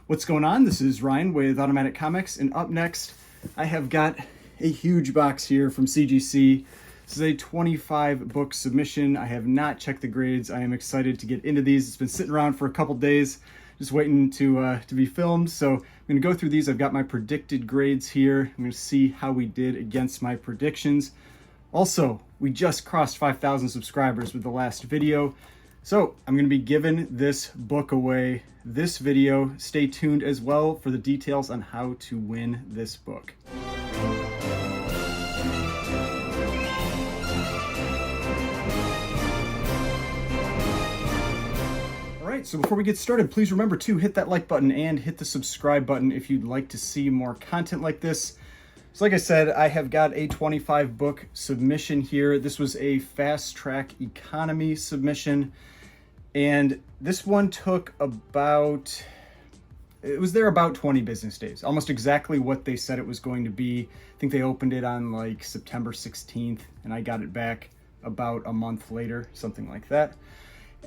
What's going on? This is Ryan with Automatic Comics, and up next I have got a huge box here from CGC. This is a 25 book submission. I have not checked the grades. I am excited to get into these. It's been sitting around for a couple days, just waiting to be filmed. So I'm going to go through these. I've got my predicted grades here. I'm going to see how we did against my predictions. Also, we just crossed 5,000 subscribers with the last video. So I'm going to be giving this book away this video. Stay tuned as well for the details on how to win this book. All right, so before we get started, please remember to hit that like button and hit the subscribe button if you'd like to see more content like this. So like I said, I have got a 25 book submission here. This was a fast track economy submission. And this one took about 20 business days, almost exactly what they said it was going to be. I think they opened it on like September 16th, and I got it back about a month later, something like that.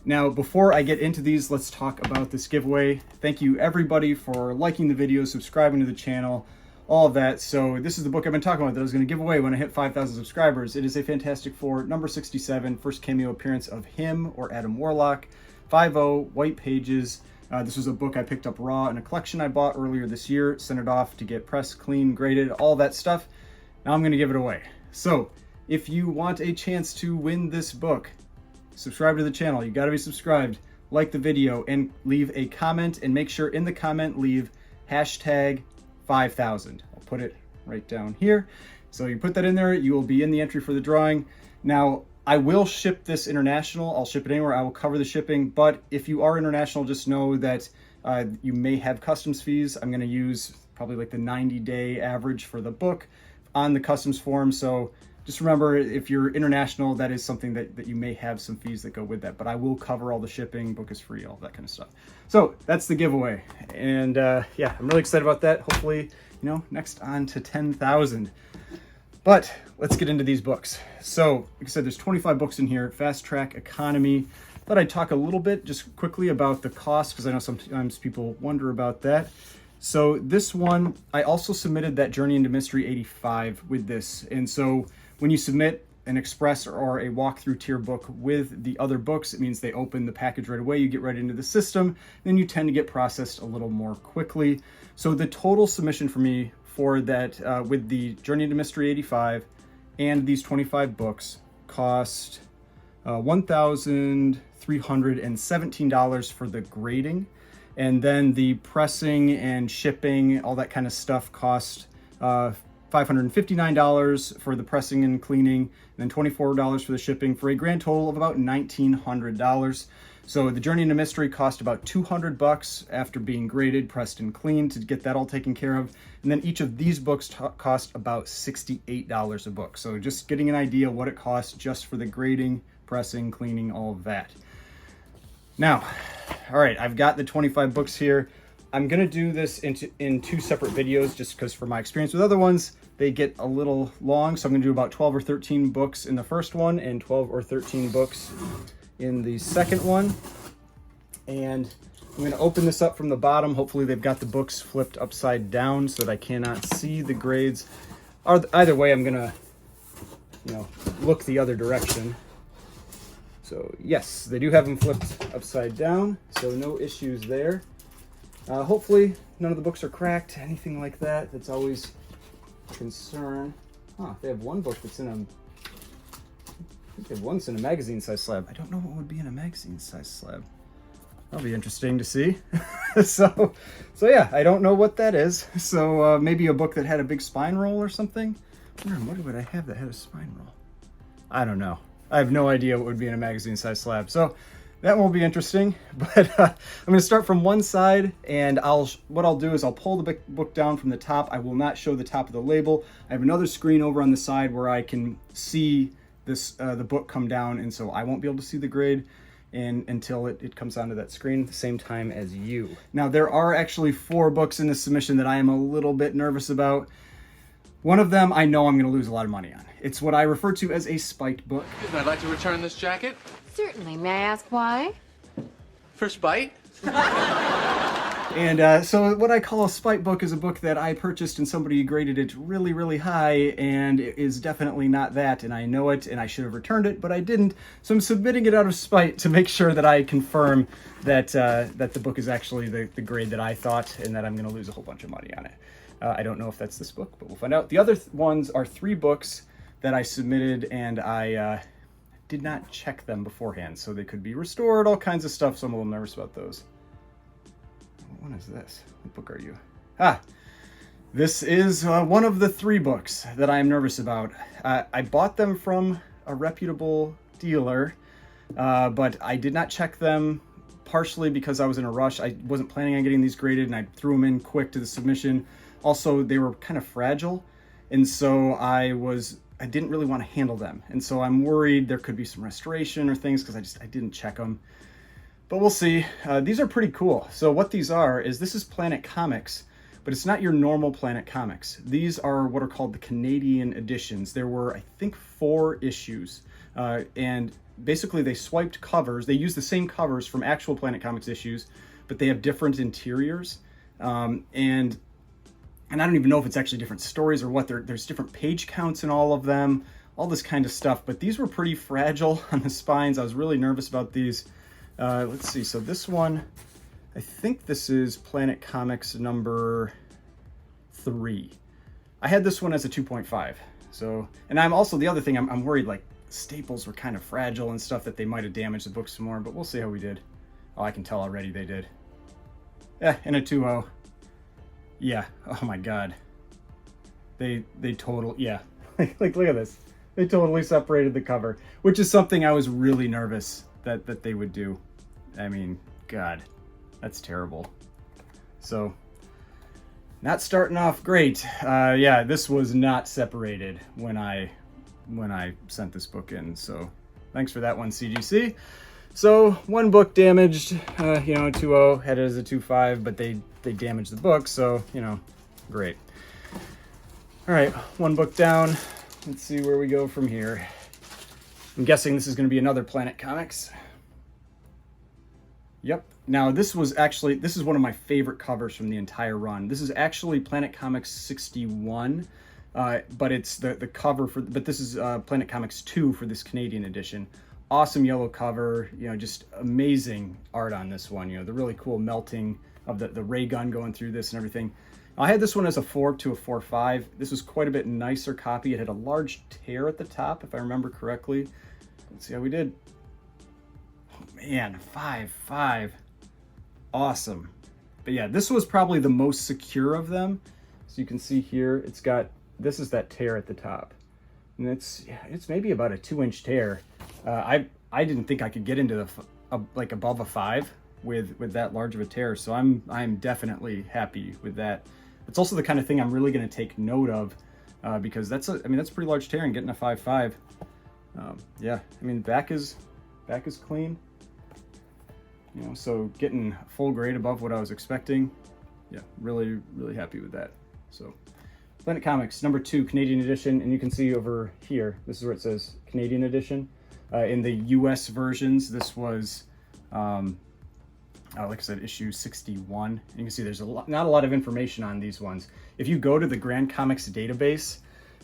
Now, before I get into these, let's talk about this giveaway. Thank you everybody for liking the video, subscribing to the channel, all of that. So this is the book I've been talking about that I was going to give away when I hit 5,000 subscribers. It is a Fantastic Four number 67, first cameo appearance of him or Adam Warlock, 5.0, white pages. This was a book I picked up raw in a collection I bought earlier this year, sent it off to get pressed, clean, graded, all that stuff. Now I'm going to give it away. So if you want a chance to win this book, subscribe to the channel. You got to be subscribed, like the video, and leave a comment, and make sure in the comment leave hashtag 5,000. I'll put it right down here. So you put that in there, you will be in the entry for the drawing. Now, I will ship this international. I'll ship it anywhere. I will cover the shipping. But if you are international, just know that you may have customs fees. I'm going to use probably like the 90-day average for the book on the customs form. So just remember, if you're international, that is something that you may have some fees that go with that. But I will cover all the shipping. Book is free, all that kind of stuff. So that's the giveaway. And yeah, I'm really excited about that. Hopefully, next on to 10,000. But let's get into these books. So, like I said, there's 25 books in here, Fast Track Economy. Thought I'd talk a little bit just quickly about the cost, because I know sometimes people wonder about that. So this one, I also submitted that Journey into Mystery 85 with this. And so when you submit an express or a walkthrough tier book with the other books, it means they open the package right away. You get right into the system, then you tend to get processed a little more quickly. So the total submission for me for that with the Journey into Mystery 85 and these 25 books cost $1,317 for the grading, and then the pressing and shipping, all that kind of stuff, cost $559 for the pressing and cleaning, and then $24 for the shipping, for a grand total of about $1,900. So the Journey into Mystery cost about $200 after being graded, pressed, and cleaned to get that all taken care of. And then each of these books cost about $68 a book. So just getting an idea what it costs just for the grading, pressing, cleaning, all of that. Now, all right, I've got the 25 books here. I'm gonna do this in two separate videos just because for my experience with other ones, they get a little long. So I'm gonna do about 12 or 13 books in the first one and 12 or 13 books in the second one. And I'm going to open this up from the bottom. Hopefully they've got the books flipped upside down so that I cannot see the grades. Either way, I'm going to, look the other direction. So yes, they do have them flipped upside down, so no issues there. Hopefully none of the books are cracked, anything like that. That's always a concern. They have one book that's in a one's in a magazine size slab. I don't know what would be in a magazine size slab. That'll be interesting to see. so yeah, I don't know what that is. So maybe a book that had a big spine roll or something. What would I have that had a spine roll? I don't know. I have no idea what would be in a magazine size slab. So that will be interesting. But I'm going to start from one side, and what I'll do is I'll pull the book down from the top. I will not show the top of the label. I have another screen over on the side where I can see the book come down, and so I won't be able to see the grade until it comes onto that screen at the same time as you. Now, there are actually 4 books in this submission that I am a little bit nervous about. One of them I know I'm going to lose a lot of money on. It's what I refer to as a spiked book. I'd like to return this jacket. Certainly. May I ask why? First bite? And so what I call a spite book is a book that I purchased and somebody graded it really, really high, and it is definitely not that, and I know it, and I should have returned it, but I didn't. So I'm submitting it out of spite to make sure that I confirm that that the book is actually the grade that I thought, and that I'm going to lose a whole bunch of money on it. I don't know if that's this book, but we'll find out. The other ones are 3 books that I submitted, and I did not check them beforehand, so they could be restored, all kinds of stuff, so I'm a little nervous about those. What is this? What book are you? This is one of the 3 books that I am nervous about. I bought them from a reputable dealer, but I did not check them, partially because I was in a rush. I wasn't planning on getting these graded, and I threw them in quick to the submission. Also, they were kind of fragile, and so I didn't really want to handle them. And so I'm worried there could be some restoration or things because I didn't check them. But we'll see. These are pretty cool. So what these are is, this is Planet Comics, but it's not your normal Planet Comics. These are what are called the Canadian editions. There were, I think, 4 issues. And basically they swiped covers. They use the same covers from actual Planet Comics issues, but they have different interiors. And I don't even know if it's actually different stories or what. There's different page counts in all of them, all this kind of stuff. But these were pretty fragile on the spines. I was really nervous about these. Let's see, so this one, I think this is Planet Comics number 3. I had this one as a 2.5. So, and I'm also, the other thing, I'm worried, like, staples were kind of fragile and stuff, that they might have damaged the book some more, but we'll see how we did. Oh, I can tell already they did. Yeah, and a 2.0. Yeah, oh my god. They yeah. Like, look at this. They totally separated the cover, which is something I was really nervous that they would do. I mean, God, that's terrible. So, not starting off great. Yeah, this was not separated when I sent this book in. So, thanks for that one, CGC. So, 1 book damaged. 2.0, had it as a 2.5, but they damaged the book. So, great. All right, 1 book down. Let's see where we go from here. I'm guessing this is going to be another Planet Comics. Yep. Now, this is one of my favorite covers from the entire run. This is actually Planet Comics 61, but it's the cover but this is Planet Comics 2 for this Canadian edition. Awesome yellow cover, just amazing art on this one. The really cool melting of the ray gun going through this and everything. I had this one as a 4 to a 4.5. This was quite a bit nicer copy. It had a large tear at the top, if I remember correctly. Let's see how we did. Oh man, 5.5. Awesome. But yeah, this was probably the most secure of them. So you can see here, this is that tear at the top. And it's maybe about a 2-inch tear. I didn't think I could get into like above a 5 with that large of a tear. So I'm definitely happy with that. It's also the kind of thing I'm really going to take note of because that's a pretty large tear, and getting a 5.5. Yeah, back is clean. So getting full grade above what I was expecting. Yeah, really, really happy with that. So Planet Comics number 2 Canadian edition, and you can see over here, this is where it says Canadian edition. In the US versions, this was like I said, issue 61. You can see there's not a lot of information on these ones. If you go to the Grand Comics database,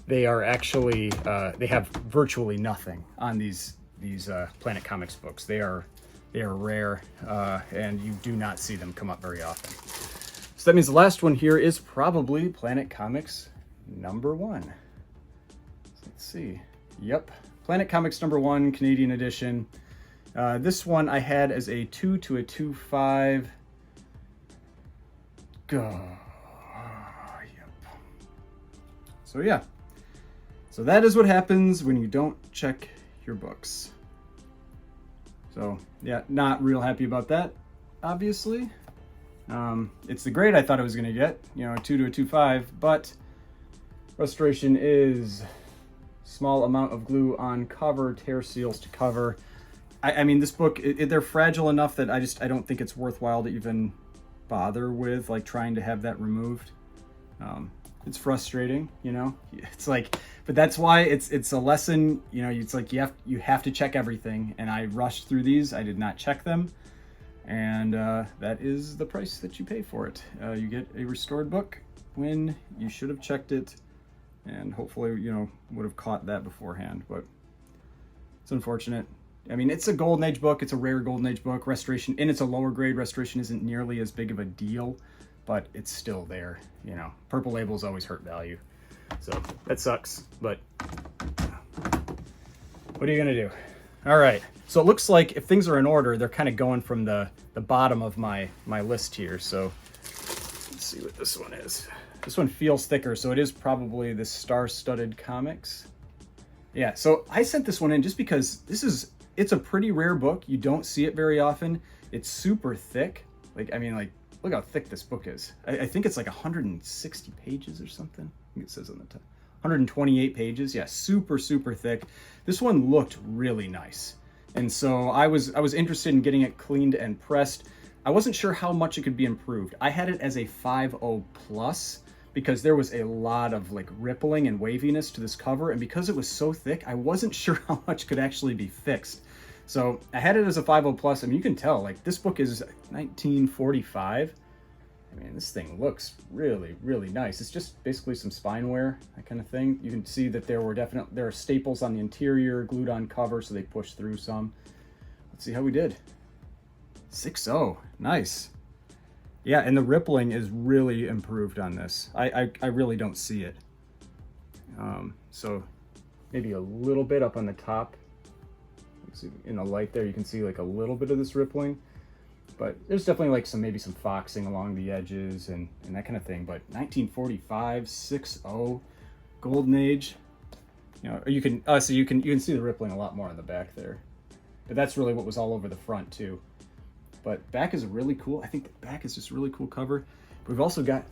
they are actually they have virtually nothing on these Planet Comics books. They are rare, and you do not see them come up very often. So that means the last one here is probably Planet Comics number 1. Let's see. Yep, Planet Comics number 1 Canadian edition. This one I had as a 2 to a 2.5. Go. Yep. So yeah. So that is what happens when you don't check your books. So yeah, not real happy about that, obviously. It's the grade I thought I was going to get, a 2 to a 2.5, but restoration is small amount of glue on cover, tear seals to cover. I mean, this book, they're fragile enough that I don't think it's worthwhile to even bother with, like, trying to have that removed. It's frustrating, It's like, but that's why it's a lesson, it's like you have to check everything. And I rushed through these. I did not check them. And that is the price that you pay for it. You get a restored book when you should have checked it, and hopefully, you know, would have caught that beforehand, but it's unfortunate. I mean, it's a Golden Age book. It's a rare Golden Age book. Restoration, and it's a lower grade. Restoration isn't nearly as big of a deal, but it's still there. You know, purple labels always hurt value. So that sucks, but what are you gonna do? All right, so it looks like if things are in order, they're kind of going from the bottom of my list here. So let's see what this one is. This one feels thicker, so it is probably the Star-Studded Comics. Yeah, so I sent this one in just because it's a pretty rare book. You don't see it very often. It's super thick. Like, I mean, like, look how thick this book is. I think it's like 160 pages or something. I think it says on the top. 128 pages. Yeah, super, super thick. This one looked really nice. And so I was interested in getting it cleaned and pressed. I wasn't sure how much it could be improved. I had it as a 5.0 plus because there was a lot of like rippling and waviness to this cover. And because it was so thick, I wasn't sure how much could actually be fixed. So I had it as a 5.0 plus. I mean, you can tell, like, this book is 1945. I mean, this thing looks really, really nice. It's just basically some spine wear, that kind of thing. You can see that there are staples on the interior, glued on cover, so they pushed through some. Let's see how we did. 6.0, nice. Yeah, and the rippling is really improved on this. I really don't see it. So maybe a little bit up on the top. See, in the light there, you can see like a little bit of this rippling, but there's definitely like maybe some foxing along the edges and that kind of thing. But 1945, 6.0, Golden Age. You know, you can so you can see the rippling a lot more on the back there. But that's really what was all over the front too. But back is really cool. I think the back is just a really cool cover. We've also got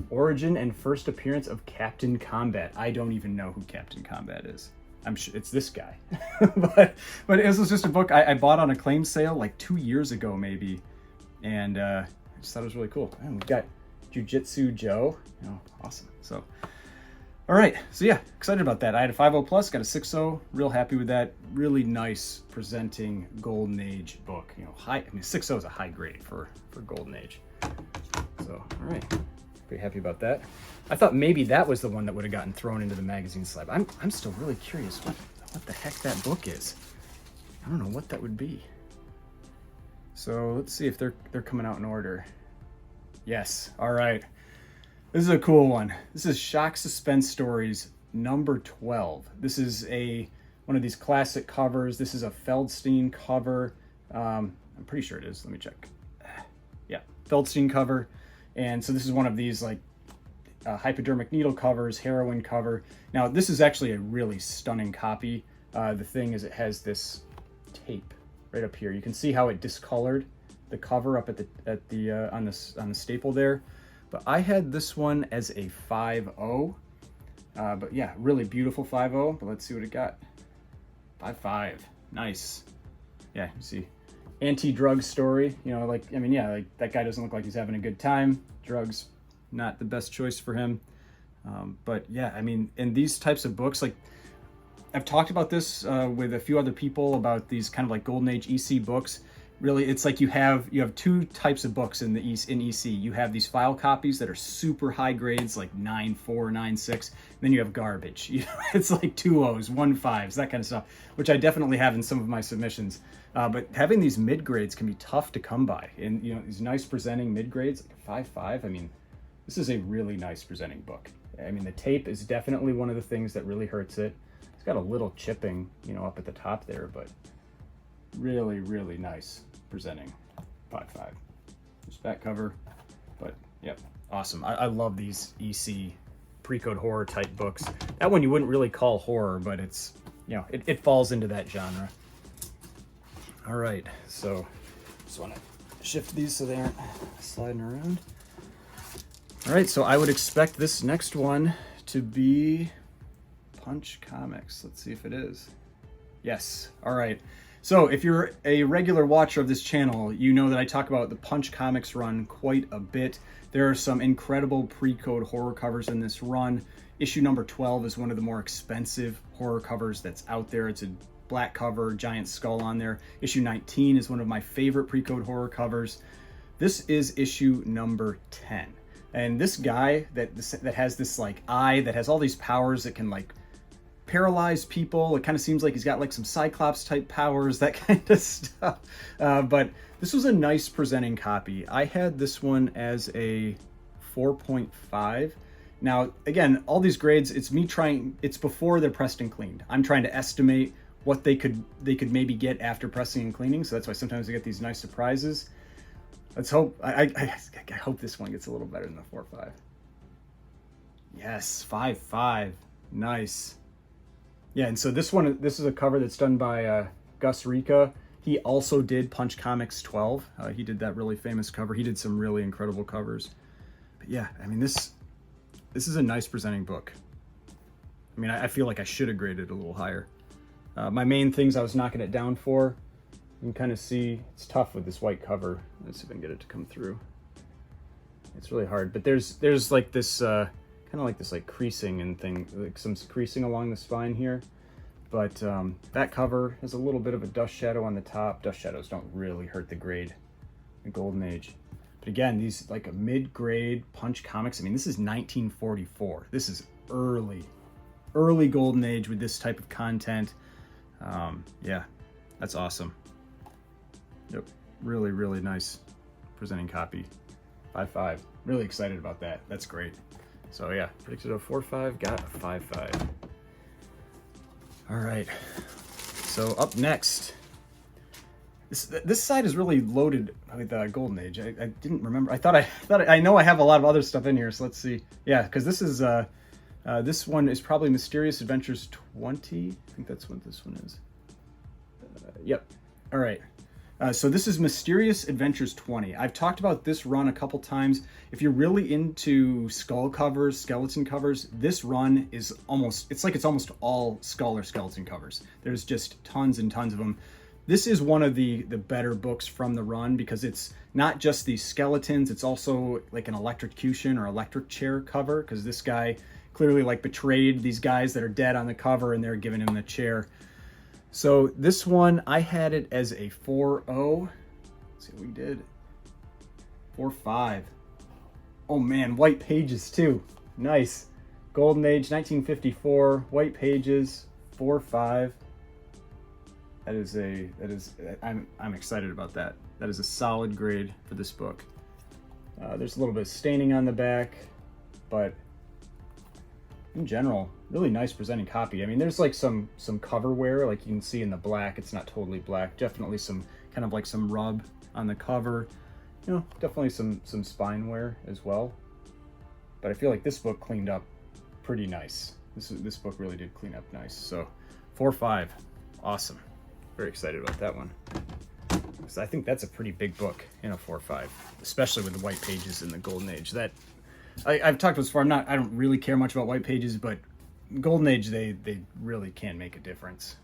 origin and first appearance of Captain Combat. I don't even know who Captain Combat is. I'm sure it's this guy. but this was just a book I bought on a claim sale like 2 years ago maybe. And I just thought it was really cool. And we've got Jiu-Jitsu Joe. Oh, awesome. So, all right. So yeah, excited about that. I had a 5.0 plus, got a 6.0. Real happy with that. Really nice presenting Golden Age book. You know, 6.0 is a high grade for Golden Age. So, all right. Pretty happy about that. I thought maybe that was the one that would have gotten thrown into the magazine slab. I'm still really curious what the heck that book is. I don't know what that would be. So let's see if they're coming out in order. Yes. All right. This is a cool one. This is Shock Suspense Stories number 12. This is one of these classic covers. This is a Feldstein cover. I'm pretty sure it is. Let me check. Yeah, Feldstein cover. And so this is one of these like hypodermic needle covers, heroin cover. Now this is actually a really stunning copy. The thing is, it has this tape right up here. You can see how it discolored the cover up on the staple there. But I had this one as a 5.0. But yeah, really beautiful 5.0. But let's see what it got. 5.5, nice. Yeah, you see. Anti-drug story, you know, like, I mean, yeah, like that guy doesn't look like he's having a good time. Drugs, not the best choice for him. But yeah, I mean, in these types of books, like I've talked about this with a few other people about these kind of like Golden Age EC books. Really, it's like you have two types of books in EC. You have these file copies that are super high grades, like 9.4, 9.6. Then you have garbage. You know, it's like 2.0s, 1.5s, that kind of stuff, which I definitely have in some of my submissions. But having these mid grades can be tough to come by. And you know, these nice presenting mid grades, like a 5.5. I mean, this is a really nice presenting book. I mean, the tape is definitely one of the things that really hurts it. It's got a little chipping, you know, up at the top there, but really, really nice presenting 5.5. Just back cover, but yep, awesome. I love these EC pre-code horror type books. That one you wouldn't really call horror, but it's, you know, it falls into that genre. All right, so just want to shift these so they aren't sliding around. All right, so I would expect this next one to be Punch Comics. Let's see if it is. Yes. All right. So if you're a regular watcher of this channel, you know that I talk about the Punch Comics run quite a bit. There are some incredible pre-code horror covers in this run. Issue number 12 is one of the more expensive horror covers that's out there. It's a black cover, giant skull on there. Issue 19 is one of my favorite pre-code horror covers. This is issue number 10. And this guy that has this like eye that has all these powers that can like paralyze people. It kind of seems like he's got like some Cyclops type powers, that kind of stuff. But this was a nice presenting copy. I had this one as a 4.5. Now, again, all these grades, it's before they're pressed and cleaned. I'm trying to estimate what they could maybe get after pressing and cleaning. So that's why sometimes I get these nice surprises. Let's hope, I hope this one gets a little better than the 4.5. Yes, 5.5. Nice. Yeah, and so this is a cover that's done by Gus Rica. He also did Punch Comics 12. He did that really famous cover. He did some really incredible covers. But yeah, I mean, this is a nice presenting book. I mean, I feel like I should have graded it a little higher. My main things I was knocking it down for, you can kind of see it's tough with this white cover. Let's see if I can get it to come through. It's really hard, but there's like this kind of like this like creasing and thing, like some creasing along the spine here. But that cover has a little bit of a dust shadow on the top. Dust shadows don't really hurt the grade, the Golden Age. But again, these like a mid-grade Punch Comics. I mean, this is 1944. This is early Golden Age with this type of content. Yeah, that's awesome. Yep, really, really nice presenting copy. 5.5. Really excited about that. That's great. So yeah, predicted a 4.5, got a 5.5. All right. So up next, this side is really loaded with Golden Age. I didn't remember. I know I have a lot of other stuff in here. So let's see. Yeah, because this is this one is probably Mysterious Adventures 20. I think that's what this one is. Yep. All right. So this is Mysterious Adventures 20. I've talked about this run a couple times. If you're really into skull covers, skeleton covers, this run is almost all skull or skeleton covers. There's just tons and tons of them. This is one of the better books from the run because it's not just these skeletons, it's also like an electrocution or electric chair cover, because this guy clearly like betrayed these guys that are dead on the cover and they're giving him the chair. So this one, I had it as a 4.0. Let's see what we did. 4.5. Oh man, white pages too. Nice. Golden Age, 1954, white pages, 4.5. I'm excited about that. That is a solid grade for this book. There's a little bit of staining on the back, but in general, really nice presenting copy. I mean, there's like some cover wear, like you can see in the black. It's not totally black. Definitely some kind of like some rub on the cover. You know, definitely some spine wear as well. But I feel like this book cleaned up pretty nice. This book really did clean up nice. So 4.5, awesome. Very excited about that one. So I think that's a pretty big book in a 4.5, especially with the white pages in the Golden Age. That I've talked about this before. I don't really care much about white pages, but Golden Age, they really can make a difference.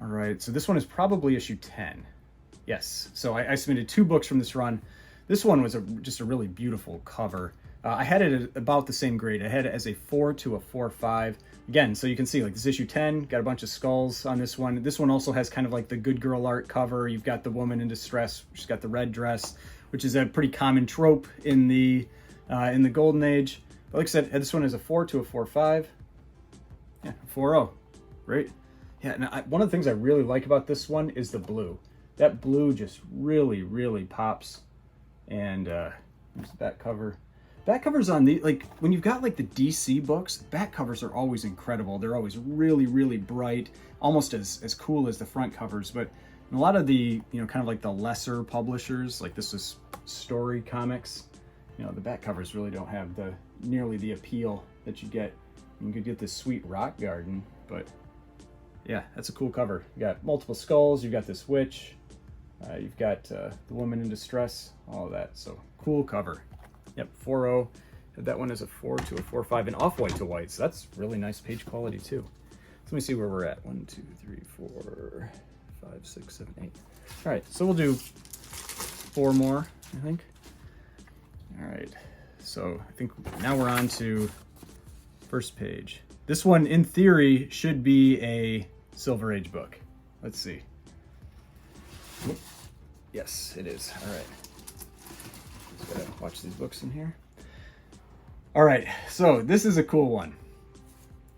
All right, so this one is probably issue 10. Yes, so I submitted 2 books from this run. This one was just a really beautiful cover. I had it at about the same grade. I had it as a 4 to a 4.5. Again, so you can see like this issue 10, got a bunch of skulls on this one. This one also has kind of like the good girl art cover. You've got the woman in distress. She's got the red dress, which is a pretty common trope in the Golden Age. But like I said, this one is a 4 to a 4.5. Yeah, 4.0. Great. Yeah, and one of the things I really like about this one is the blue. That blue just really, really pops. And here's the back cover. Back covers on the, like, when you've got like the DC books, back covers are always incredible. They're always really, really bright, almost as cool as the front covers. But in a lot of the, you know, kind of like the lesser publishers, like this is Story Comics, you know, the back covers really don't have nearly the appeal that you get. You could get this sweet rock garden, but yeah, that's a cool cover. You got multiple skulls, you've got this witch, you've got the woman in distress, all of that. So cool cover. Yep, 4.0. That one is a 4 to a 4.5 and off-white to white, so that's really nice page quality too. So let me see where we're at. 1, 2, 3, 4, 5, 6, 7, 8. All right, so we'll do 4 more, I think. All right, so I think now we're on to first page. This one, in theory, should be a Silver Age book. Let's see. Yes, it is. All right. Just gotta watch these books in here. All right, so this is a cool one.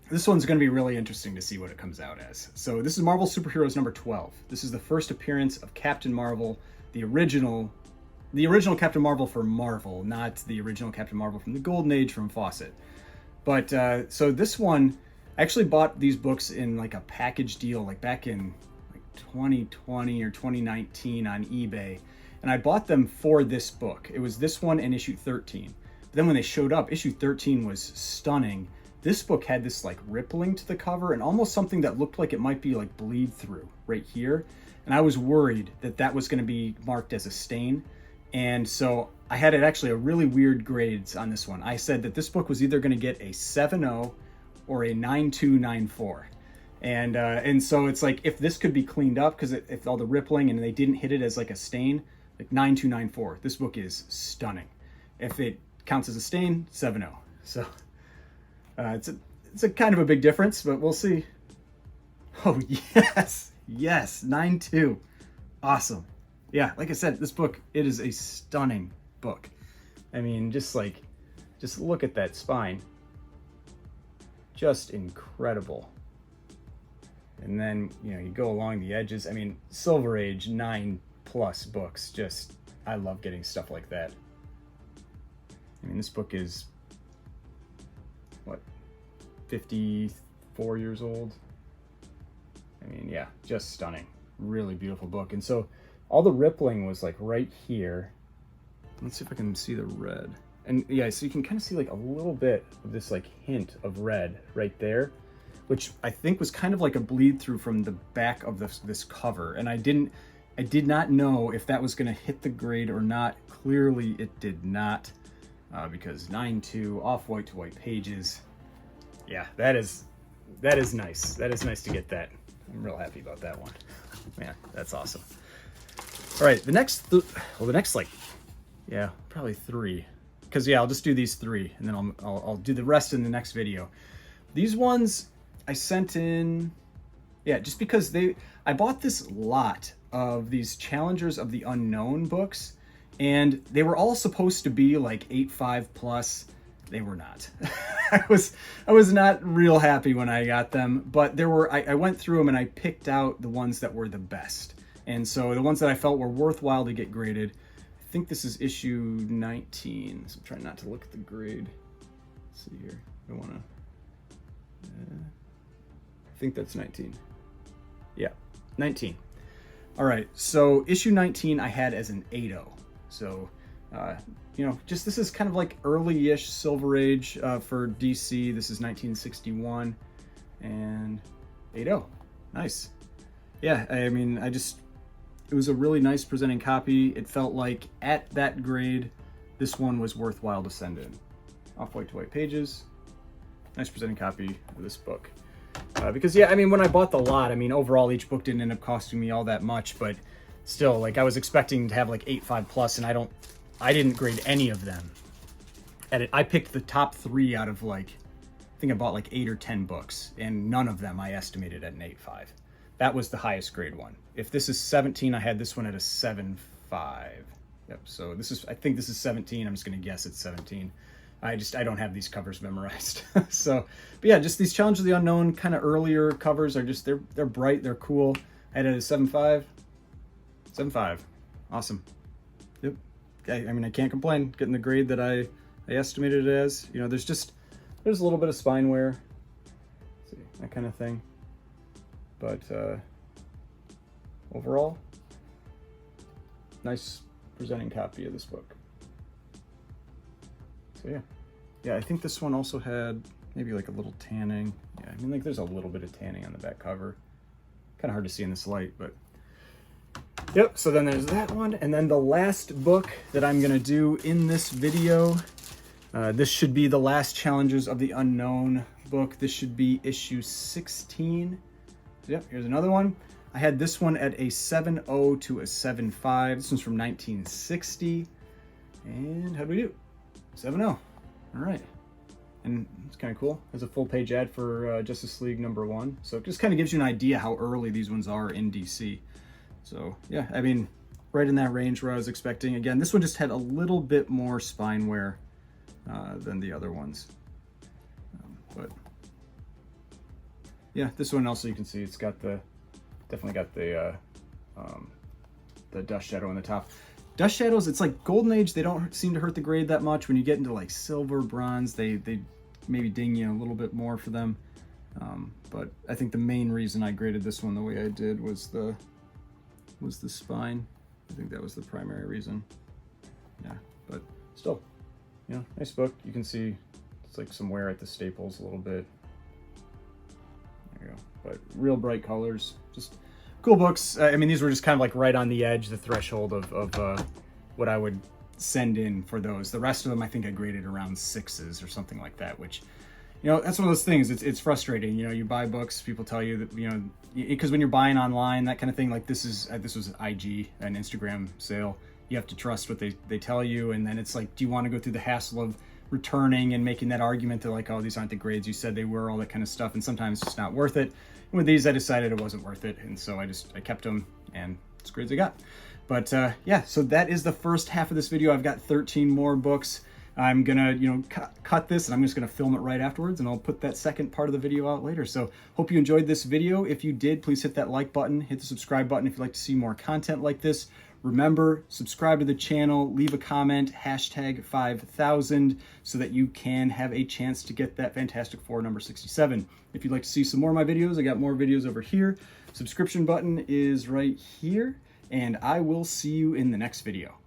This one's going to be really interesting to see what it comes out as. So this is Marvel Superheroes number 12. This is the first appearance of Captain Marvel, the original Captain Marvel for Marvel, not the original Captain Marvel from the Golden Age from Fawcett. But so this one, I actually bought these books in like a package deal, like back in like 2020 or 2019 on eBay, and I bought them for this book. It was this one and issue 13. But then when they showed up, issue 13 was stunning. This book had this like rippling to the cover and almost something that looked like it might be like bleed through right here. And I was worried that that was going to be marked as a stain. And so I had it actually a really weird grades on this one. I said that this book was either going to get a 7.0 or a 9.294. And so it's like, if this could be cleaned up, because if all the rippling and they didn't hit it as like a stain, like 9.294. This book is stunning. If it counts as a stain, 7.0. So it's a kind of a big difference, but we'll see. Oh yes, 9.2. Awesome. Yeah, like I said, this book, it is a stunning book. I mean, just look at that spine. Just incredible. And then, you go along the edges. I mean, Silver Age 9+ books, just, I love getting stuff like that. I mean, this book is, what, 54 years old? I mean, yeah, just stunning. Really beautiful book. And so all the rippling was like right here. Let's see if I can see the red. And yeah, so you can kind of see like a little bit of this like hint of red right there, which I think was kind of like a bleed through from the back of this cover. And I did not know if that was going to hit the grade or not. Clearly it did not. Because 9.2 off-white to white pages, yeah, that is nice. That is nice to get that. I'm real happy about that one. Man, that's awesome. All right, the next like, yeah, probably 3, because yeah, I'll just do these 3, and then I'll do the rest in the next video. These ones I sent in, yeah, just because I bought this lot of these Challengers of the Unknown books. And they were all supposed to be like 8.5+. They were not. I was not real happy when I got them, but I went through them and I picked out the ones that were the best. And so the ones that I felt were worthwhile to get graded. I think this is issue 19. So I'm trying not to look at the grade. Let's see here. I want to. I think that's 19. Yeah, 19. All right. So issue 19 I had as an 8.0. So, just this is kind of like early-ish Silver Age for DC. This is 1961 and 8.0. Nice. Yeah, I mean, it was a really nice presenting copy. It felt like at that grade, this one was worthwhile to send in. Off-white to white pages. Nice presenting copy of this book. Because, yeah, I mean, when I bought the lot, I mean, overall, each book didn't end up costing me all that much, but still, like, I was expecting to have like 8.5+, and I didn't grade any of them. I picked the top 3 out of like, I think I bought like 8 or 10 books, and none of them I estimated at an 8.5. That was the highest grade one. If this is 17, I had this one at a 7.5. Yep. So I think this is 17. I'm just gonna guess it's 17. I don't have these covers memorized. So, but yeah, just these Challenge of the Unknown kind of earlier covers are just, they're bright, they're cool. I had it at a 7.5. 7.5. Awesome. Yep. I mean, I can't complain getting the grade that I estimated it as. There's a little bit of spine wear. Let's see, that kind of thing. But overall, nice presenting copy of this book. So yeah. Yeah, I think this one also had maybe like a little tanning. Yeah, I mean, like there's a little bit of tanning on the back cover. Kind of hard to see in this light, but yep, so then there's that one. And then the last book that I'm gonna do in this video, this should be the last Challengers of the Unknown book. This should be issue 16. Yep, here's another one. I had this one at a 7.0 to a 7.5. This one's from 1960. And how do we do? 7.0. All right. and it's kind of cool. There's a full page ad for Justice League #1, so it just kind of gives you an idea how early these ones are in DC. So yeah, I mean, right in that range where I was expecting. Again, this one just had a little bit more spine wear than the other ones, but yeah, this one also you can see it's got definitely got the dust shadow on the top. Dust shadows, it's like Golden Age, they don't seem to hurt the grade that much. When you get into like silver, bronze, they maybe ding you a little bit more for them. But I think the main reason I graded this one the way I did was the spine. I think that was the primary reason. Yeah, but still, you know, nice book. You can see it's like some wear at the staples a little bit. There you go. But real bright colors, just cool books. I mean, these were just kind of like right on the edge, the threshold of what I would send in for those. The rest of them, I think I graded around 6s or something like that, which, you know, that's one of those things. It's frustrating. You know, you buy books, people tell you that, you know, because when you're buying online, that kind of thing, like this was IG, an Instagram sale. You have to trust what they tell you, and then it's like, do you want to go through the hassle of returning and making that argument that like, oh, these aren't the grades you said they were, all that kind of stuff, and sometimes it's just not worth it. And with these, I decided it wasn't worth it, and so I kept them, and it's grades I got. But yeah, so that is the first half of this video. I've got 13 more books. I'm gonna, you know, cut this, and I'm just gonna film it right afterwards, and I'll put that second part of the video out later. So hope you enjoyed this video. If you did, please hit that like button, hit the subscribe button if you'd like to see more content like this. Remember, subscribe to the channel, leave a comment, #5000, so that you can have a chance to get that Fantastic Four #67. If you'd like to see some more of my videos, I got more videos over here. Subscription button is right here, and I will see you in the next video.